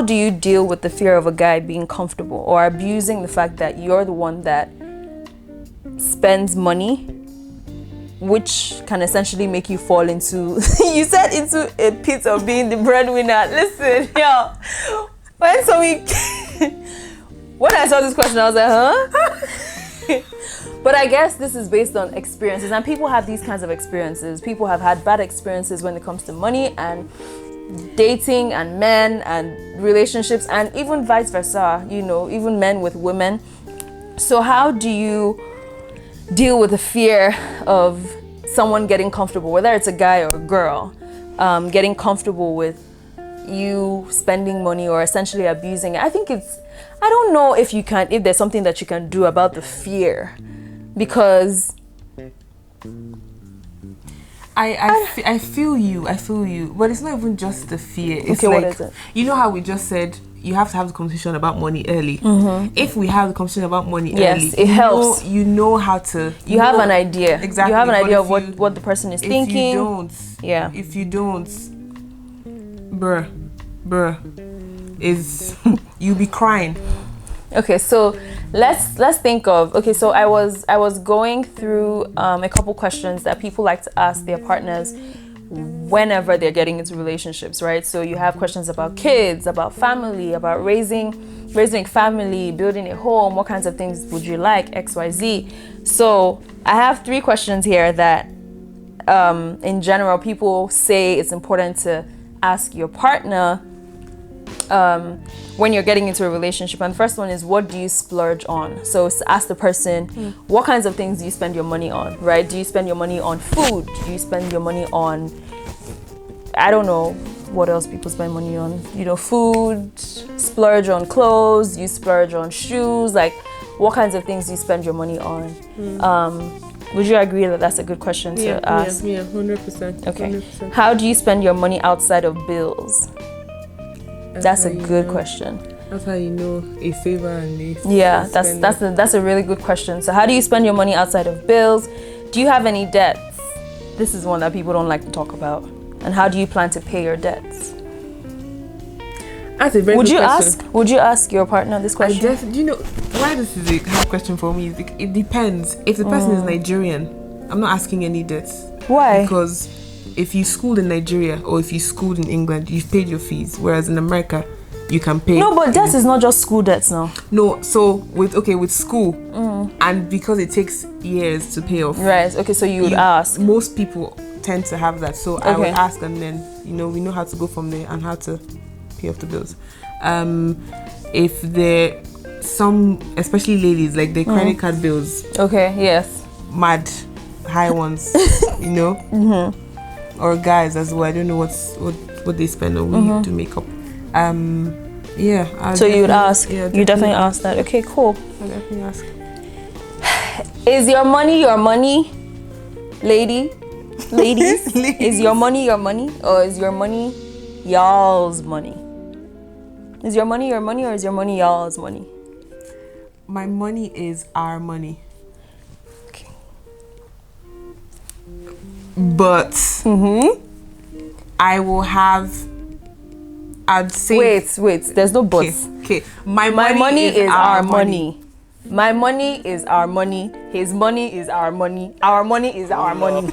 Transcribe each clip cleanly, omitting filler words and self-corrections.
do you deal with the fear of a guy being comfortable or abusing the fact that you're the one that spends money, which can essentially make you fall into you said into a pit of being the breadwinner? Listen, yo, when I saw this question, I was like, huh? But I guess this is based on experiences, and people have these kinds of experiences. People have had bad experiences when it comes to money and dating and men and relationships, and even vice versa, you know, even men with women. So how do you deal with the fear of someone getting comfortable, whether it's a guy or a girl, getting comfortable with you spending money or essentially abusing it? I don't know if there's something that you can do about the fear, because I feel you, but it's not even just the fear. It's okay, what is it? You know how we just said you have to have the conversation about money early. If we have the conversation about money early, it helps. You know how to. You have an idea. Exactly. You have an idea of what the person is thinking. If you don't, bruh, you'll be crying. Okay, so let's think of, okay, so I was going through a couple questions that people like to ask their partners whenever they're getting into relationships, right? So you have questions about kids, about family, about raising family, building a home, what kinds of things would you like, XYZ. So I have 3 questions here that in general people say it's important to ask your partner when you're getting into a relationship. And the first one is, what do you splurge on? So ask the person, what kinds of things do you spend your money on, right? Do you spend your money on food? Do you spend your money on, I don't know what else people spend money on, you know, food, splurge on clothes, you splurge on shoes, like what kinds of things do you spend your money on? Would you agree that that's a good question to ask? Yeah, 100%. Okay. 100%. How do you spend your money outside of bills? That's a good question. That's how you know a saver and a that's a really good question. So how do you spend your money outside of bills? Do you have any debts? This is one that people don't like to talk about. And how do you plan to pay your debts? That's a very good question. Would you ask your partner this question? Do you know why this is a hard question for me? It depends. If the person is Nigerian, I'm not asking any debts. Why? Because if you schooled in Nigeria or if you schooled in England, you've paid your fees. Whereas in America, you can pay. No, but debts is not just school debts now. No, so with school, and because it takes years to pay off. Right. Okay, so you would ask. Most people tend to have that. So I would ask, and then we know how to go from there and how to pay off the bills. If there some, especially ladies, like their credit card bills. Okay. Yes. Mad high ones, or guys as well. I don't know what they spend on weed to make up. So you would ask. Yeah, you definitely ask that. Okay, cool. I definitely ask. Is your money your money, ladies? Is your money or is your money y'all's money? Is your money your money or is your money y'all's money? My money is our money. Okay. But I will have. I'd say. Wait. There's no buts. Okay. My money is our money. My money is our money. His money is our money. Our money is our money.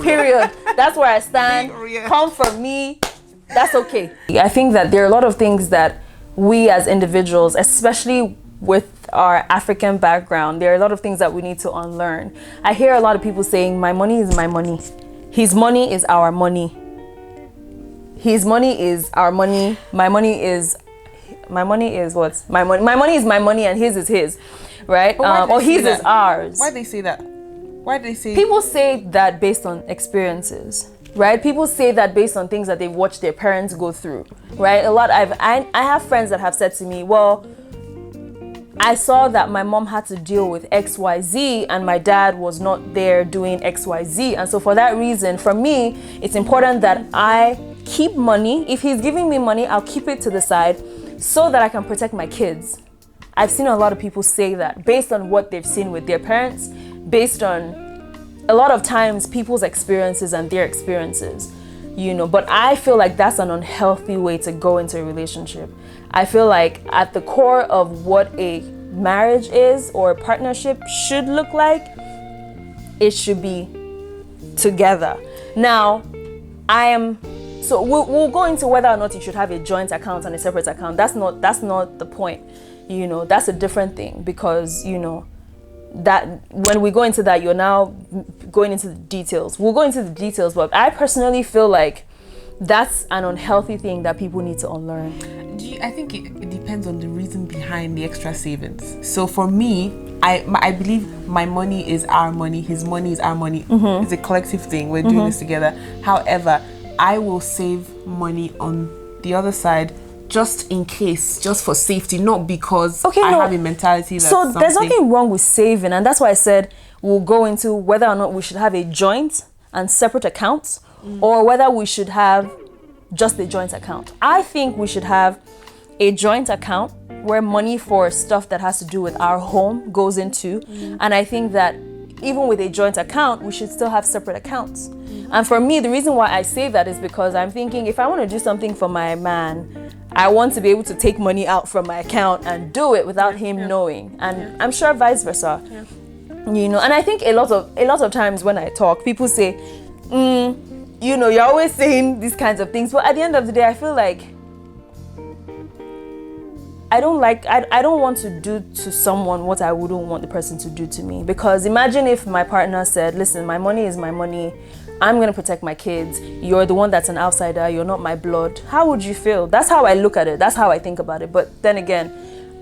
Period. That's where I stand. Come for me. That's okay. I think that there are a lot of things that we as individuals, especially with our African background, there are a lot of things that we need to unlearn. I hear a lot of people saying, my money is my money. His money is our money. His money is our money. My money is what? My money is my money and his is his, right? Or his is ours. Why do they say that? Why do they say? People say that based on experiences, right? People say that based on things that they've watched their parents go through, right? I have friends that have said to me, well, I saw that my mom had to deal with XYZ and my dad was not there doing XYZ. And so for that reason, for me, it's important that I keep money. If he's giving me money, I'll keep it to the side so that I can protect my kids. I've seen a lot of people say that based on what they've seen with their parents, based on a lot of times people's experiences and their experiences. But I feel like that's an unhealthy way to go into a relationship. I feel like at the core of what a marriage is or a partnership should look like, it should be together. Now, so we'll go into whether or not you should have a joint account and a separate account. That's not the point. That's a different thing, because that when we go into that, you're now going into the details. We'll go into the details, but I personally feel like that's an unhealthy thing that people need to unlearn. I think it depends on the reason behind the extra savings. So for me, I believe my money is our money, his money is our money. Mm-hmm. It's a collective thing. We're doing this together. However, I will save money on the other side just in case, just for safety, not because I have a mentality that so there's nothing wrong with saving, and that's why I said we'll go into whether or not we should have a joint and separate accounts, or whether we should have just a joint account. I think we should have a joint account where money for stuff that has to do with our home goes into, and I think that even with a joint account, we should still have separate accounts. And for me, the reason why I say that is because I'm thinking, if I want to do something for my man, I want to be able to take money out from my account and do it without him knowing. And I'm sure vice versa. And I think a lot of times when I talk, people say, you're always saying these kinds of things. But at the end of the day, I feel like I don't want to do to someone what I wouldn't want the person to do to me. Because imagine if my partner said, listen, my money is my money. I'm going to protect my kids. You're the one that's an outsider. You're not my blood. How would you feel? That's how I look at it. That's how I think about it. But then again,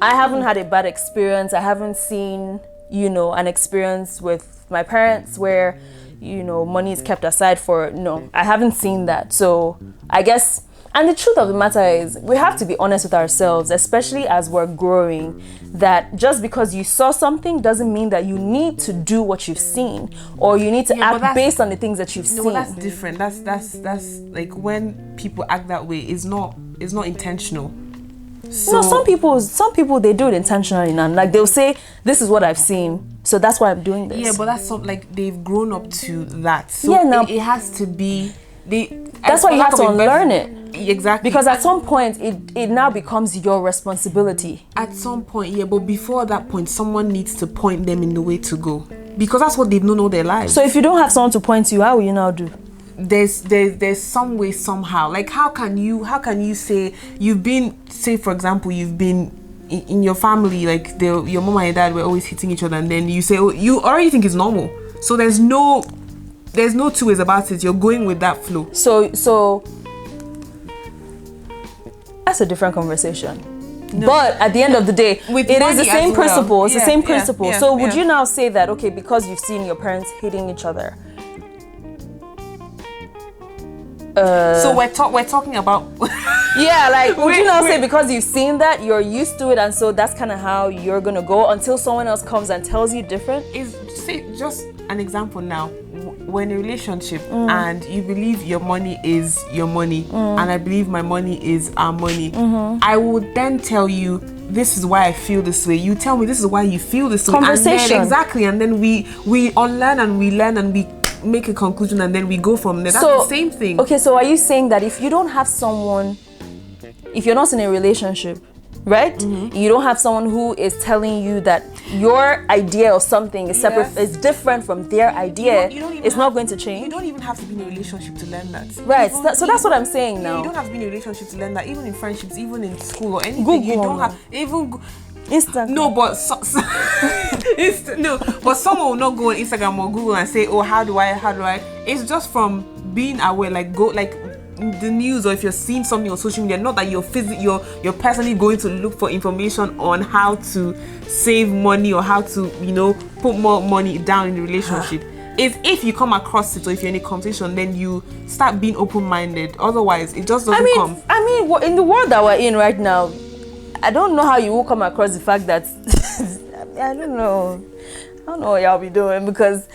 I haven't had a bad experience. I haven't seen, an experience with my parents where, money is kept aside for, no, I haven't seen that. So I guess, and the truth of the matter is, we have to be honest with ourselves, especially as we're growing, that just because you saw something doesn't mean that you need to do what you've seen, or you need to act based on the things that you've seen. No, that's different. That's like when people act that way, it's not intentional. So, no, some people they do it intentionally, and like they'll say, this is what I've seen, so that's why I'm doing this. Yeah, but that's like they've grown up to that. So it has to be that's why you have to unlearn it. Exactly. Because at some point, it now becomes your responsibility. At some point, yeah, but before that point, someone needs to point them in the way to go. Because that's what they've known all their lives. So if you don't have someone to point to you, how will you now do? There's some way, somehow. Like, how can you say, say for example, you've been in your family, like your mom and your dad were always hitting each other, and then you say, oh, you already think it's normal. So there's no two ways about it. You're going with that flow. So that's a different conversation. No. But at the end of the day, it is the same principle. Well. It's the same principle. So would you now say that, okay, because you've seen your parents hitting each other? So we're talking about... Yeah, like, would you now say because you've seen that, you're used to it, and so that's kind of how you're going to go until someone else comes and tells you different? Say, just an example now. We're in a relationship and you believe your money is your money and I believe my money is our money. I would then tell you, this is why I feel this way. You tell me this is why you feel this way. Conversation. Exactly. And then we unlearn and we learn and we make a conclusion and then we go from there. That's the same thing. Okay, so are you saying that if you don't have someone, if you're not in a relationship, right? You don't have someone who is telling you that your idea of something is separate, is different from their idea. It's not going to change. You don't even have to be in a relationship to learn that. Right. So that's what I'm saying now. You don't have to be in a relationship to learn that. Even in friendships, even in school or anything, Google. You don't have even. Instagram. No, but but someone will not go on Instagram or Google and say, "Oh, how do I?" It's just from being aware, like the news, or if you're seeing something on social media, not that you're personally going to look for information on how to save money or how to put more money down in the relationship. Is if you come across it or if you're in a conversation, then you start being open-minded. Otherwise, it just doesn't come. I mean, in the world that we're in right now, I don't know how you will come across the fact that I don't know what y'all be doing, because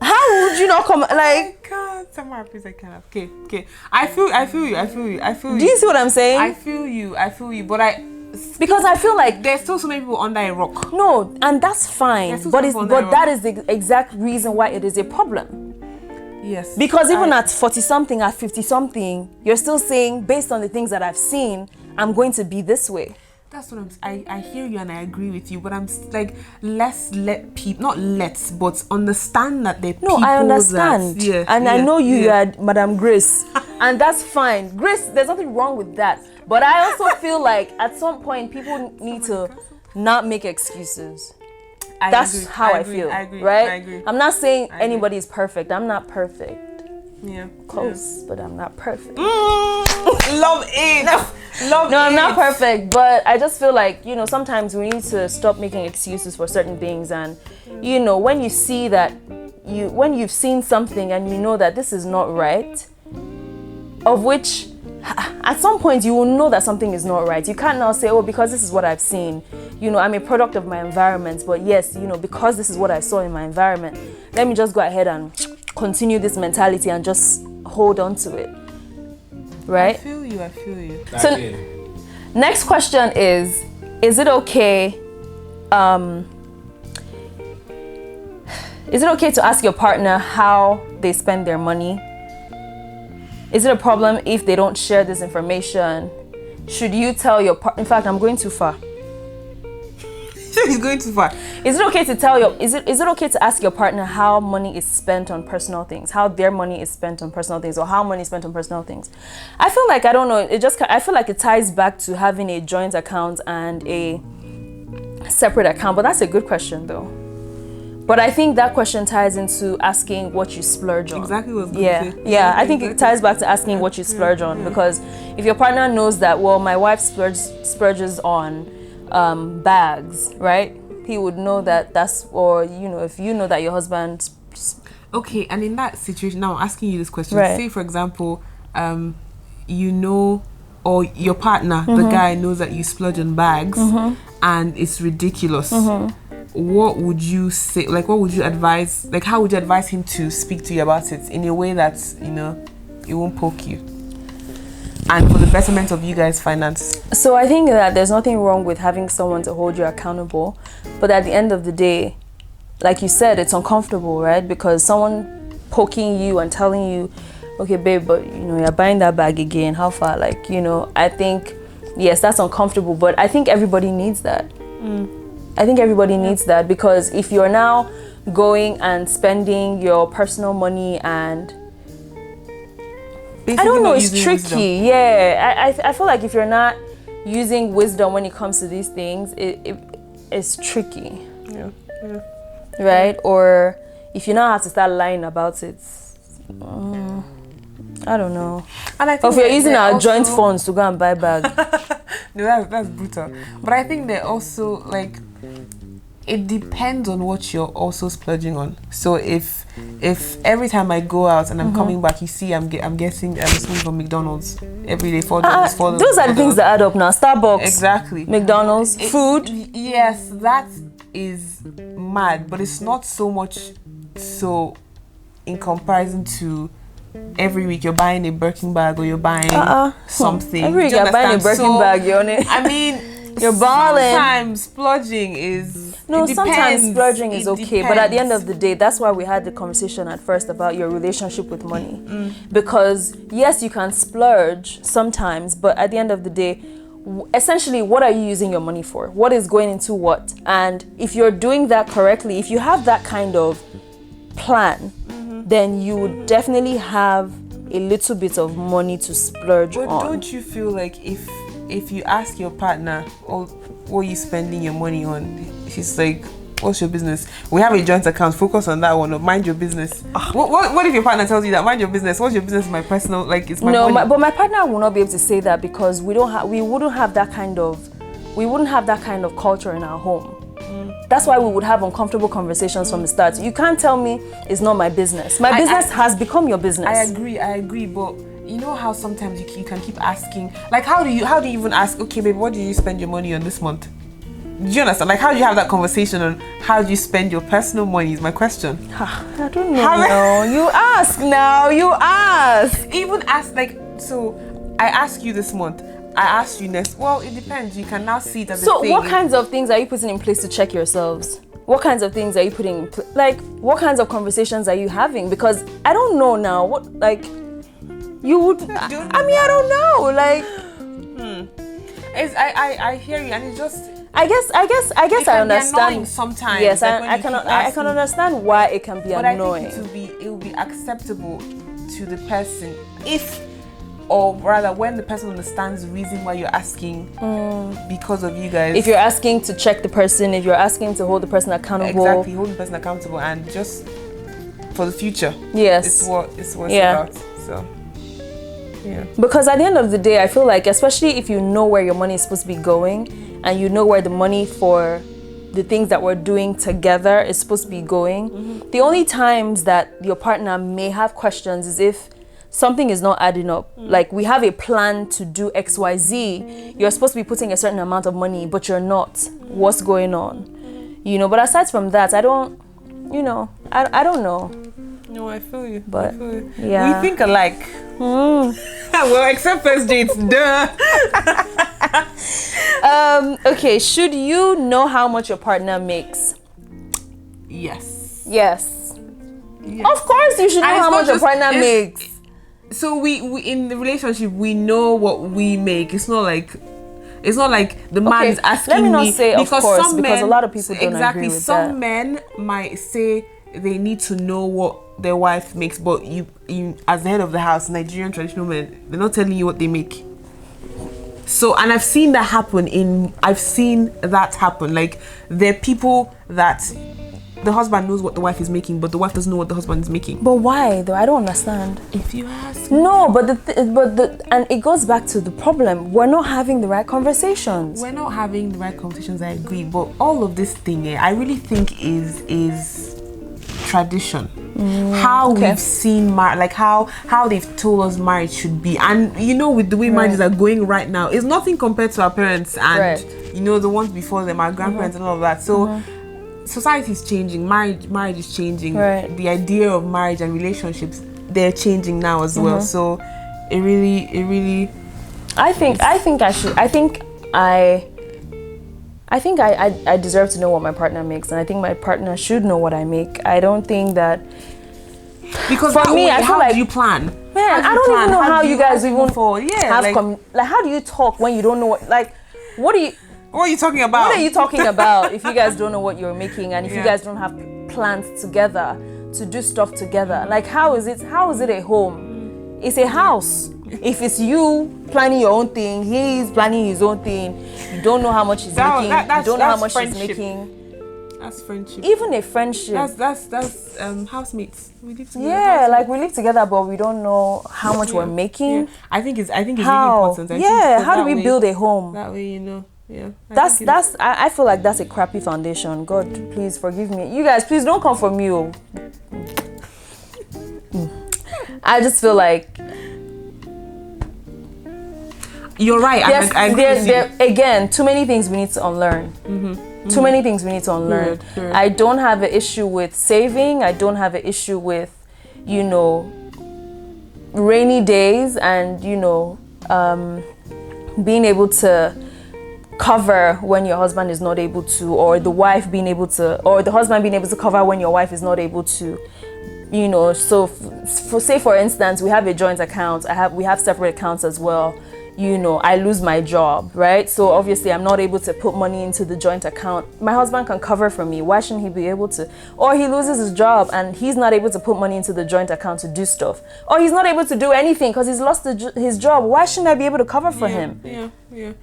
how would you not come like? Somewhere please I kind of okay. I feel you. Do you see what I'm saying? I feel you, but because I feel like there's still so many people under a rock. No, and that's fine. But that is the exact reason why it is a problem. Yes. Because even at 40 something, at 50 something, you're still saying, based on the things that I've seen, I'm going to be this way. That's what I hear you and I agree with you, but I'm like, let's let people, not let's, but understand that they're people. No, I understand. I know you are Madam Grace, and that's fine. Grace, there's nothing wrong with that. But I also feel like at some point people need to not make excuses. That's how I feel, right? I agree. I'm not saying anybody is perfect. I'm not perfect. Yeah. Close, but I'm not perfect. Love it. No, I'm not perfect, but I just feel like, sometimes we need to stop making excuses for certain things. And, when you see that, when you've seen something and you know that this is not right, of which at some point you will know that something is not right. You can't now say, oh, because this is what I've seen. I'm a product of my environment, but yes, because this is what I saw in my environment, let me just go ahead and continue this mentality and just hold on to it. Right? I feel you. So next question is it okay to ask your partner how they spend their money? Is it a problem if they don't share this information? Should you tell your partner? In fact, I'm going too far. He's going too far. Is it okay to tell is it okay to ask your partner how money is spent on personal things, how their money is spent on personal things, or how money is spent on personal things? I feel like, I don't know, I feel like it ties back to having a joint account and a separate account, but that's a good question though. But I think that question ties into asking what you splurge on. Exactly what I was going to say. Yeah, I think it ties back to asking what you splurge on, because if your partner knows that, well, my wife splurges on bags, right? He would know that or if you know that your husband. Okay, and in that situation, now I'm asking you this question. Right. Say, for example, or your partner, the guy, knows that you splurge on bags, and it's ridiculous. What would you say? Like, what would you advise? Like, how would you advise him to speak to you about it in a way that it won't poke you, and for the betterment of you guys' finance? So I think that there's nothing wrong with having someone to hold you accountable, but at the end of the day, like you said, it's uncomfortable, right? Because someone poking you and telling you, okay, babe, but you're buying that bag again. How far? Like, I think, yes, that's uncomfortable, but I think everybody needs that. I think everybody needs that, because if you're now going and spending your personal money and basically, I don't know, it's tricky. Wisdom. Yeah, I feel like if you're not using wisdom when it comes to these things, it's tricky. Yeah. Right? Or if you now have to start lying about it, I don't know. And I think, or if you're using our joint funds to go and buy bag. No, that's brutal. But I think they're also like, it depends on what you're also splurging on. So if every time I go out and I'm coming back, you see I'm getting something from McDonald's every day, $4. Those are the things that add up now. Starbucks, exactly. McDonald's, food. Yes, that is mad, but it's not so much so in comparison to every week you're buying a Birkin bag or you're buying something. Every week you're buying a Birkin bag, you're on it. I mean, you're balling. Sometimes splurging is... No, sometimes splurging is okay, but at the end of the day, that's why we had the conversation at first about your relationship with money. Because yes, you can splurge sometimes, but at the end of the day, essentially, what are you using your money for? What is going into what? And if you're doing that correctly, if you have that kind of plan, then you would definitely have a little bit of money to splurge on. But don't you feel like if you ask your partner, oh, what are you spending your money on? She's like, what's your business? We have a joint account, focus on that one, or mind your business. What if your partner tells you that, mind your business? What's your business? My personal, like, it's my money. But my partner will not be able to say that, because we wouldn't have that kind of culture in our home. That's why we would have uncomfortable conversations from the start. You can't tell me it's not my business. My business has become your business. I agree, but you know how sometimes you can keep asking, like, how do you even ask, okay, babe, what do you spend your money on this month? Do you understand? Like, how do you have that conversation on how do you spend your personal money is my question. I don't know. You ask now. You ask. Even ask, like, so I ask you this month. I asked you next. Well, it depends. You can now see that. So what kinds of things are you putting in place to check yourselves? what kinds of things are you putting in like, what kinds of conversations are you having? Because I don't know now what, like, you would, I don't know, like, I hear you, and it's just, I guess I understand sometimes. Yes, like I can understand why it can be annoying. But I think it will be acceptable to the person if, or rather when the person understands the reason why you're asking because of you guys. If you're asking to check the person, if you're asking to hold the person accountable. Exactly, hold the person accountable, and just for the future. Yes. It's what it's about. So yeah. Because at the end of the day, I feel like, especially if you know where your money is supposed to be going, and you know where the money for the things that we're doing together is supposed to be going, the only times that your partner may have questions is if something is not adding up. Like, we have a plan to do XYZ. You're supposed to be putting a certain amount of money, but you're not. What's going on? You know, but aside from that, I don't know. No, I feel you. But I feel you. yeah. We think alike. Well, except first dates, duh. Okay, should you know how much your partner makes? Yes. Yes. Of course you should know how much your partner makes. So we in the relationship, we know what we make. It's not like the man is asking me. Let me not say of course, because a lot of people don't exactly. agree with Some that. men might say they need to know what their wife makes, but you as the head of the house, Nigerian traditional men, they're not telling you what they make. So, and I've seen that happen. Like, there are people that the husband knows what the wife is making, but the wife doesn't know what the husband is making. But why though? I don't understand. If you ask No, but and it goes back to the problem. We're not having the right conversations. We're not having the right conversations, I agree. But all of this thing, I really think is tradition. How we've seen like how they've told us marriage should be. And you know, with the way marriages are going right now, it's nothing compared to our parents and you know, the ones before them, our grandparents and all of that. So society is changing, marriage is changing, the idea of marriage and relationships, they're changing now as well. So it really I think I deserve to know what my partner makes, and I think my partner should know what I make. I don't think that, because for me, I feel like, do you plan? Man, I don't even know how you guys even have like how do you talk when you don't know what, like, what are you talking about? What are you talking about if you guys don't know what you're making, and if you guys don't have plans together to do stuff together? Like, how is it a home? It's a house. If it's you planning your own thing, he's planning his own thing, you don't know how much he's making, you don't know how much he's making. That's friendship. Even a friendship. That's housemates. We live together. Yeah, like we live together, but we don't know how much we're making. I think it's really important. How do we build a home? That way, you know. Yeah. I feel like that's a crappy foundation. God, please forgive me. You guys, please don't come for me. I just feel like you're right. I agree with you. Again, too many things we need to unlearn. Too many things we need to unlearn. Sure. I don't have an issue with saving. I don't have an issue with, you know, rainy days and, you know, being able to cover when your husband is not able to, or the wife being able to, or the husband being able to cover when your wife is not able to. You know, so for instance, we have a joint account. We have separate accounts as well. You know, I lose my job, right? So obviously I'm not able to put money into the joint account. My husband can cover for me. Why shouldn't he be able to? Or he loses his job and he's not able to put money into the joint account to do stuff. Or he's not able to do anything because he's lost his job. Why shouldn't I be able to cover for him? Yeah.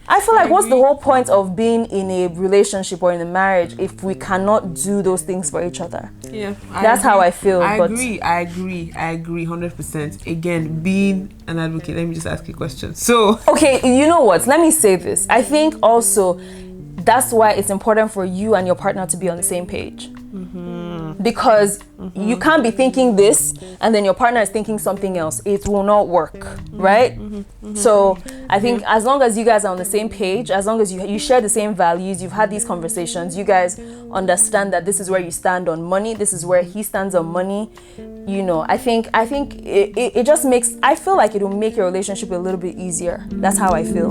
I feel like, what's the whole point of being in a relationship or in a marriage if we cannot do those things for each other? Yeah. That's how I feel. I agree 100%. Again, being an advocate, let me just ask you a question. So, okay, you know what? Let me say this. I think also that's why it's important for you and your partner to be on the same page. Because you can't be thinking this and then your partner is thinking something else. It will not work, right? So I think as long as you guys are on the same page, as long as you share the same values, you've had these conversations, you guys understand that this is where you stand on money, this is where he stands on money, you know, I think it just makes, I feel like it will make your relationship a little bit easier. That's how I feel.